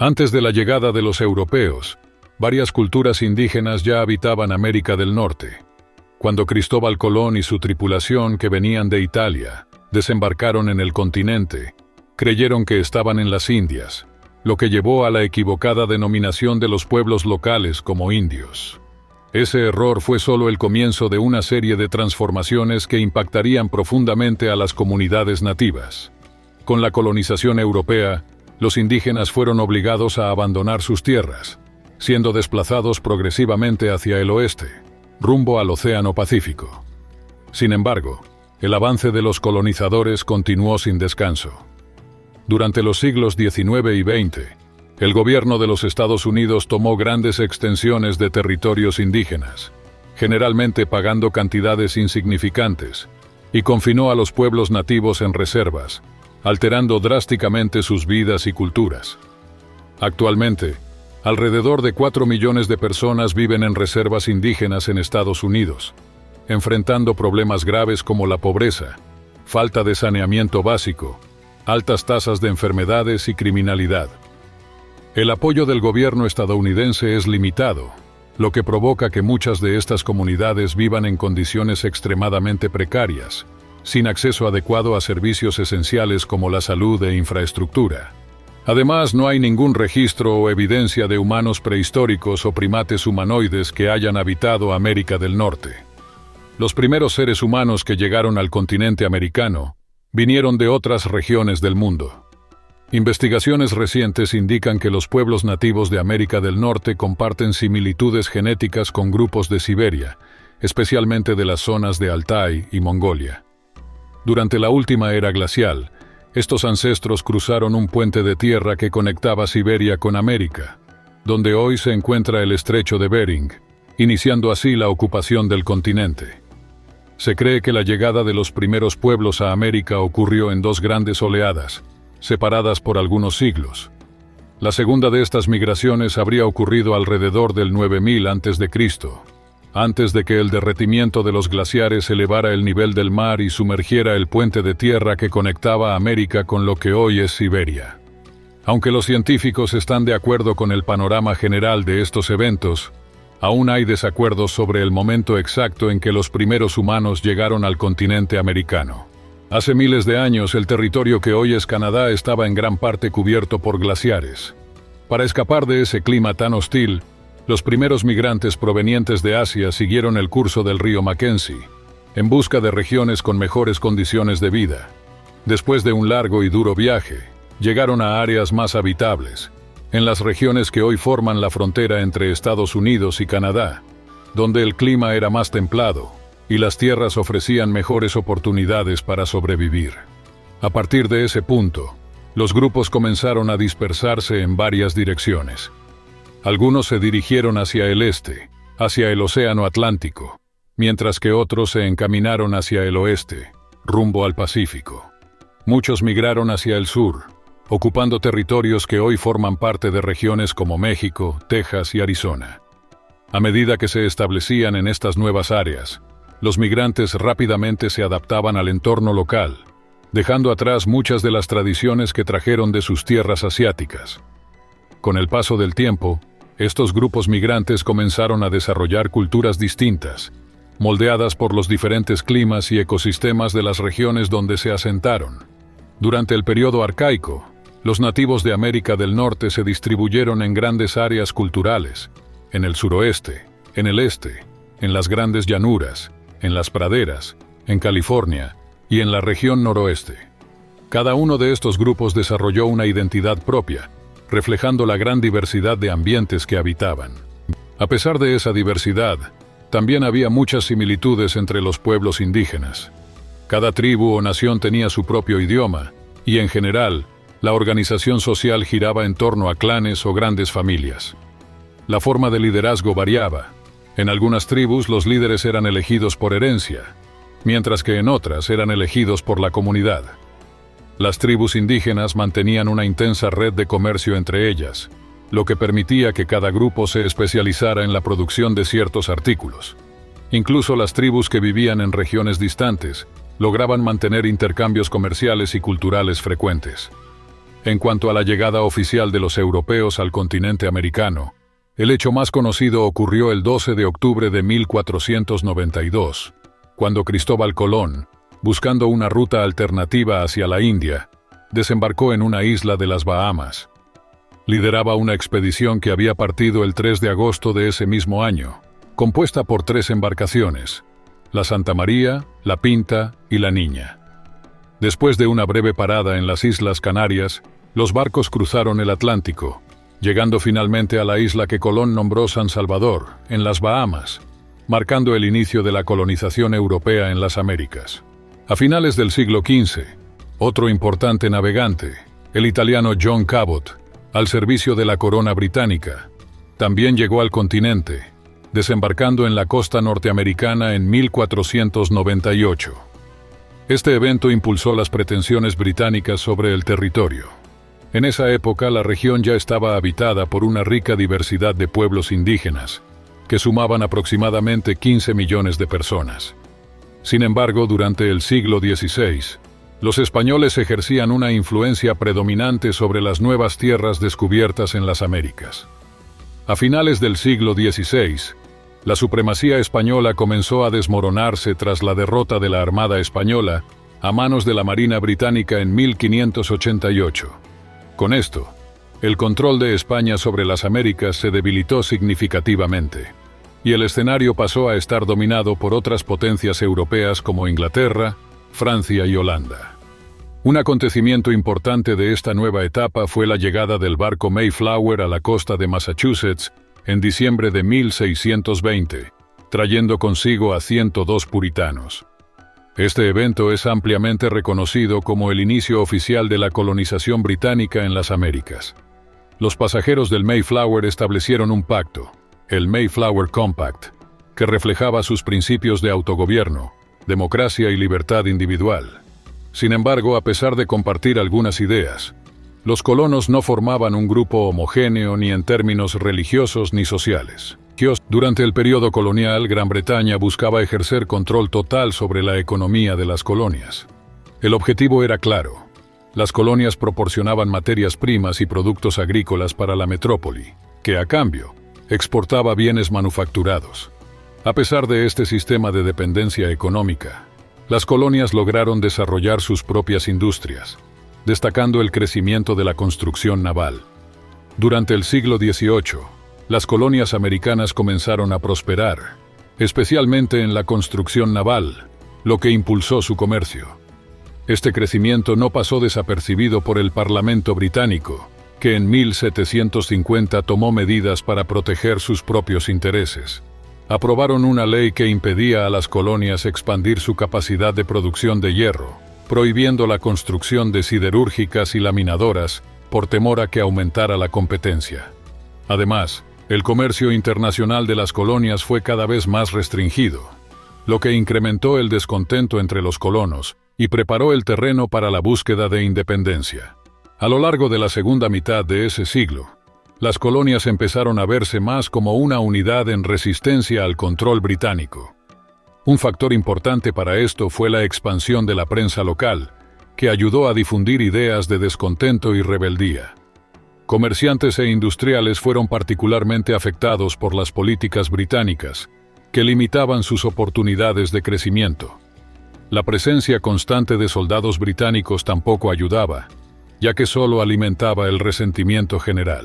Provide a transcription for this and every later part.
Antes de la llegada de los europeos, varias culturas indígenas ya habitaban América del Norte. Cuando Cristóbal Colón y su tripulación, que venían de Italia, desembarcaron en el continente, creyeron que estaban en las Indias, lo que llevó a la equivocada denominación de los pueblos locales como indios. Ese error fue solo el comienzo de una serie de transformaciones que impactarían profundamente a las comunidades nativas. Con la colonización europea, los indígenas fueron obligados a abandonar sus tierras, siendo desplazados progresivamente hacia el oeste, rumbo al Océano Pacífico. Sin embargo, el avance de los colonizadores continuó sin descanso. Durante los siglos XIX y XX, el gobierno de los Estados Unidos tomó grandes extensiones de territorios indígenas, generalmente pagando cantidades insignificantes, y confinó a los pueblos nativos en reservas, alterando drásticamente sus vidas y culturas. Actualmente, alrededor de 4 millones de personas viven en reservas indígenas en Estados Unidos, enfrentando problemas graves como la pobreza, falta de saneamiento básico, altas tasas de enfermedades y criminalidad. El apoyo del gobierno estadounidense es limitado, lo que provoca que muchas de estas comunidades vivan en condiciones extremadamente precarias, sin acceso adecuado a servicios esenciales como la salud e infraestructura. Además, no hay ningún registro o evidencia de humanos prehistóricos o primates humanoides que hayan habitado América del Norte. Los primeros seres humanos que llegaron al continente americano vinieron de otras regiones del mundo. Investigaciones recientes indican que los pueblos nativos de América del Norte comparten similitudes genéticas con grupos de Siberia, especialmente de las zonas de Altai y Mongolia. Durante la última era glacial, estos ancestros cruzaron un puente de tierra que conectaba Siberia con América, donde hoy se encuentra el estrecho de Bering, iniciando así la ocupación del continente. Se cree que la llegada de los primeros pueblos a América ocurrió en dos grandes oleadas, separadas por algunos siglos. La segunda de estas migraciones habría ocurrido alrededor del 9000 a.C., antes de que el derretimiento de los glaciares elevara el nivel del mar y sumergiera el puente de tierra que conectaba América con lo que hoy es Siberia. Aunque los científicos están de acuerdo con el panorama general de estos eventos, aún hay desacuerdos sobre el momento exacto en que los primeros humanos llegaron al continente americano. Hace miles de años, el territorio que hoy es Canadá estaba en gran parte cubierto por glaciares. Para escapar de ese clima tan hostil, los primeros migrantes provenientes de Asia siguieron el curso del río Mackenzie, en busca de regiones con mejores condiciones de vida. Después de un largo y duro viaje, llegaron a áreas más habitables, en las regiones que hoy forman la frontera entre Estados Unidos y Canadá, donde el clima era más templado y las tierras ofrecían mejores oportunidades para sobrevivir. A partir de ese punto, los grupos comenzaron a dispersarse en varias direcciones. Algunos se dirigieron hacia el este, hacia el Océano Atlántico, mientras que otros se encaminaron hacia el oeste, rumbo al Pacífico. Muchos migraron hacia el sur, ocupando territorios que hoy forman parte de regiones como México, Texas y Arizona. A medida que se establecían en estas nuevas áreas, los migrantes rápidamente se adaptaban al entorno local, dejando atrás muchas de las tradiciones que trajeron de sus tierras asiáticas. Con el paso del tiempo, estos grupos migrantes comenzaron a desarrollar culturas distintas, moldeadas por los diferentes climas y ecosistemas de las regiones donde se asentaron. Durante el periodo arcaico, los nativos de América del Norte se distribuyeron en grandes áreas culturales, en el suroeste, en el este, en las grandes llanuras, en las praderas, en California y en la región noroeste. Cada uno de estos grupos desarrolló una identidad propia, reflejando la gran diversidad de ambientes que habitaban. A pesar de esa diversidad, también había muchas similitudes entre los pueblos indígenas. Cada tribu o nación tenía su propio idioma, y en general, la organización social giraba en torno a clanes o grandes familias. La forma de liderazgo variaba. En algunas tribus los líderes eran elegidos por herencia, mientras que en otras eran elegidos por la comunidad. Las tribus indígenas mantenían una intensa red de comercio entre ellas, lo que permitía que cada grupo se especializara en la producción de ciertos artículos. Incluso las tribus que vivían en regiones distantes lograban mantener intercambios comerciales y culturales frecuentes. En cuanto a la llegada oficial de los europeos al continente americano, el hecho más conocido ocurrió el 12 de octubre de 1492, cuando Cristóbal Colón, buscando una ruta alternativa hacia la India, desembarcó en una isla de las Bahamas. Lideraba una expedición que había partido el 3 de agosto de ese mismo año, compuesta por 3 embarcaciones, la Santa María, la Pinta y la Niña. Después de una breve parada en las Islas Canarias, los barcos cruzaron el Atlántico, llegando finalmente a la isla que Colón nombró San Salvador, en las Bahamas, marcando el inicio de la colonización europea en las Américas. A finales del siglo XV, otro importante navegante, el italiano John Cabot, al servicio de la corona británica, también llegó al continente, desembarcando en la costa norteamericana en 1498. Este evento impulsó las pretensiones británicas sobre el territorio. En esa época la región ya estaba habitada por una rica diversidad de pueblos indígenas, que sumaban aproximadamente 15 millones de personas. Sin embargo, durante el siglo XVI, los españoles ejercían una influencia predominante sobre las nuevas tierras descubiertas en las Américas. A finales del siglo XVI, la supremacía española comenzó a desmoronarse tras la derrota de la Armada Española a manos de la Marina Británica en 1588. Con esto, el control de España sobre las Américas se debilitó significativamente, y el escenario pasó a estar dominado por otras potencias europeas como Inglaterra, Francia y Holanda. Un acontecimiento importante de esta nueva etapa fue la llegada del barco Mayflower a la costa de Massachusetts en diciembre de 1620, trayendo consigo a 102 puritanos. Este evento es ampliamente reconocido como el inicio oficial de la colonización británica en las Américas. Los pasajeros del Mayflower establecieron un pacto, el Mayflower Compact, que reflejaba sus principios de autogobierno, democracia y libertad individual. Sin embargo, a pesar de compartir algunas ideas, los colonos no formaban un grupo homogéneo ni en términos religiosos ni sociales. Durante el periodo colonial, Gran Bretaña buscaba ejercer control total sobre la economía de las colonias. El objetivo era claro: las colonias proporcionaban materias primas y productos agrícolas para la metrópoli, que a cambio exportaba bienes manufacturados. A pesar de este sistema de dependencia económica, las colonias lograron desarrollar sus propias industrias, destacando el crecimiento de la construcción naval. Durante el siglo XVIII, las colonias americanas comenzaron a prosperar, especialmente en la construcción naval, lo que impulsó su comercio. Este crecimiento no pasó desapercibido por el Parlamento británico, que en 1750 tomó medidas para proteger sus propios intereses. Aprobaron una ley que impedía a las colonias expandir su capacidad de producción de hierro, prohibiendo la construcción de siderúrgicas y laminadoras por temor a que aumentara la competencia. Además, el comercio internacional de las colonias fue cada vez más restringido, lo que incrementó el descontento entre los colonos y preparó el terreno para la búsqueda de independencia. A lo largo de la segunda mitad de ese siglo, las colonias empezaron a verse más como una unidad en resistencia al control británico. Un factor importante para esto fue la expansión de la prensa local, que ayudó a difundir ideas de descontento y rebeldía. Comerciantes e industriales fueron particularmente afectados por las políticas británicas, que limitaban sus oportunidades de crecimiento. La presencia constante de soldados británicos tampoco ayudaba, ya que solo alimentaba el resentimiento general.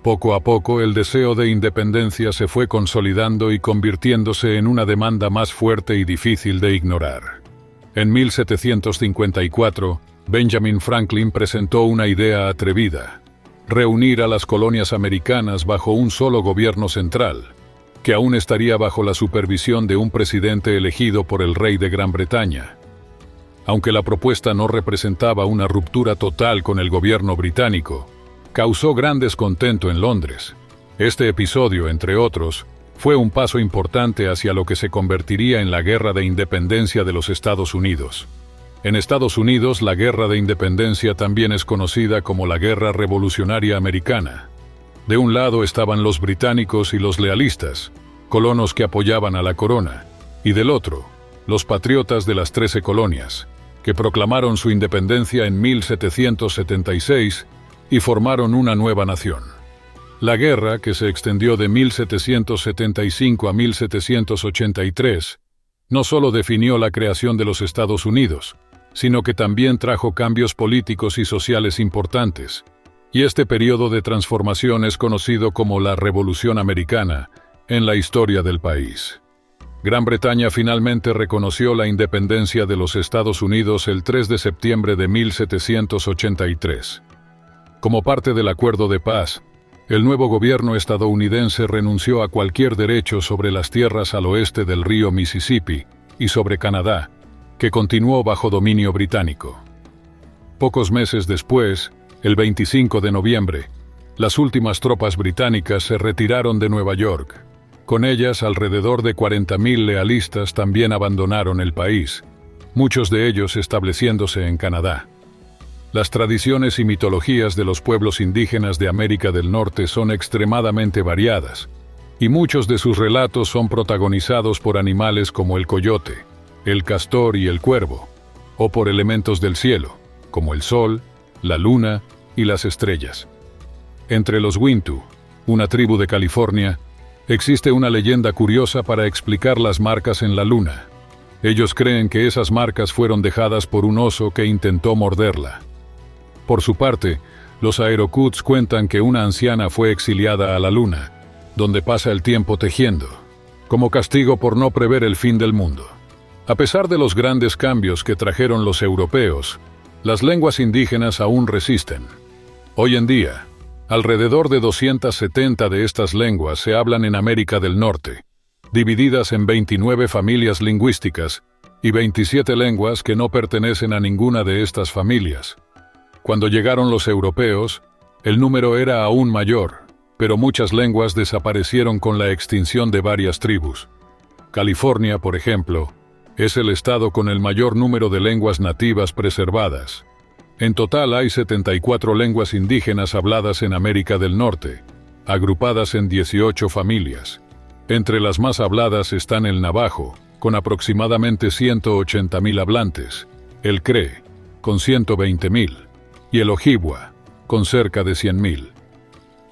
Poco a poco, el deseo de independencia se fue consolidando y convirtiéndose en una demanda más fuerte y difícil de ignorar. En 1754, Benjamin Franklin presentó una idea atrevida: reunir a las colonias americanas bajo un solo gobierno central, que aún estaría bajo la supervisión de un presidente elegido por el rey de Gran Bretaña. Aunque la propuesta no representaba una ruptura total con el gobierno británico, causó gran descontento en Londres. Este episodio, entre otros, fue un paso importante hacia lo que se convertiría en la Guerra de Independencia de los Estados Unidos. En Estados Unidos, la Guerra de Independencia también es conocida como la Guerra Revolucionaria Americana. De un lado estaban los británicos y los lealistas, colonos que apoyaban a la corona, y del otro, los patriotas de las 13 colonias, que proclamaron su independencia en 1776 y formaron una nueva nación. La guerra, que se extendió de 1775 a 1783, no solo definió la creación de los Estados Unidos, sino que también trajo cambios políticos y sociales importantes, y este periodo de transformación es conocido como la Revolución Americana en la historia del país. Gran Bretaña finalmente reconoció la independencia de los Estados Unidos el 3 de septiembre de 1783. Como parte del acuerdo de paz, el nuevo gobierno estadounidense renunció a cualquier derecho sobre las tierras al oeste del río Mississippi y sobre Canadá, que continuó bajo dominio británico. Pocos meses después, el 25 de noviembre, las últimas tropas británicas se retiraron de Nueva York. Con ellas, alrededor de 40.000 lealistas también abandonaron el país, muchos de ellos estableciéndose en Canadá. Las tradiciones y mitologías de los pueblos indígenas de América del Norte son extremadamente variadas, y muchos de sus relatos son protagonizados por animales como el coyote, el castor y el cuervo, o por elementos del cielo, como el sol, la luna y las estrellas. Entre los Wintu, una tribu de California, existe una leyenda curiosa para explicar las marcas en la luna. Ellos creen que esas marcas fueron dejadas por un oso que intentó morderla. Por su parte, los Aerokuts cuentan que una anciana fue exiliada a la luna, donde pasa el tiempo tejiendo, como castigo por no prever el fin del mundo. A pesar de los grandes cambios que trajeron los europeos, las lenguas indígenas aún resisten. Hoy en día, alrededor de 270 de estas lenguas se hablan en América del Norte, divididas en 29 familias lingüísticas y 27 lenguas que no pertenecen a ninguna de estas familias. Cuando llegaron los europeos, el número era aún mayor, pero muchas lenguas desaparecieron con la extinción de varias tribus. California, por ejemplo, es el estado con el mayor número de lenguas nativas preservadas. En total hay 74 lenguas indígenas habladas en América del Norte, agrupadas en 18 familias. Entre las más habladas están el navajo, con aproximadamente 180.000 hablantes, el cree, con 120.000, y el ojibwa, con cerca de 100.000.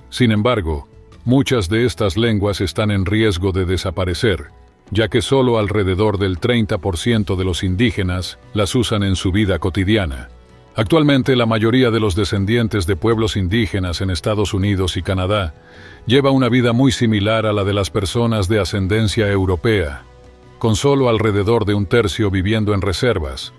Sin embargo, muchas de estas lenguas están en riesgo de desaparecer, ya que solo alrededor del 30% de los indígenas las usan en su vida cotidiana. Actualmente, la mayoría de los descendientes de pueblos indígenas en Estados Unidos y Canadá lleva una vida muy similar a la de las personas de ascendencia europea, con solo alrededor de un tercio viviendo en reservas,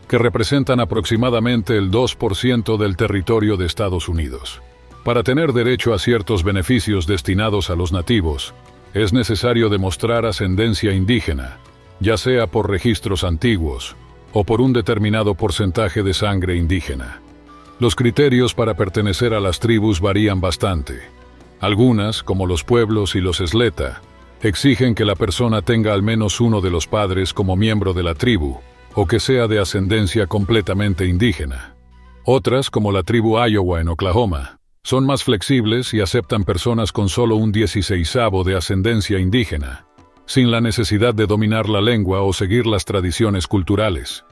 que representan aproximadamente el 2% del territorio de Estados Unidos. Para tener derecho a ciertos beneficios destinados a los nativos, es necesario demostrar ascendencia indígena, ya sea por registros antiguos o por un determinado porcentaje de sangre indígena. Los criterios para pertenecer a las tribus varían bastante. Algunas, como los pueblos y los Sleta, exigen que la persona tenga al menos uno de los padres como miembro de la tribu, o que sea de ascendencia completamente indígena. Otras, como la tribu Iowa en Oklahoma, son más flexibles y aceptan personas con solo un 16avo de ascendencia indígena, sin la necesidad de dominar la lengua o seguir las tradiciones culturales.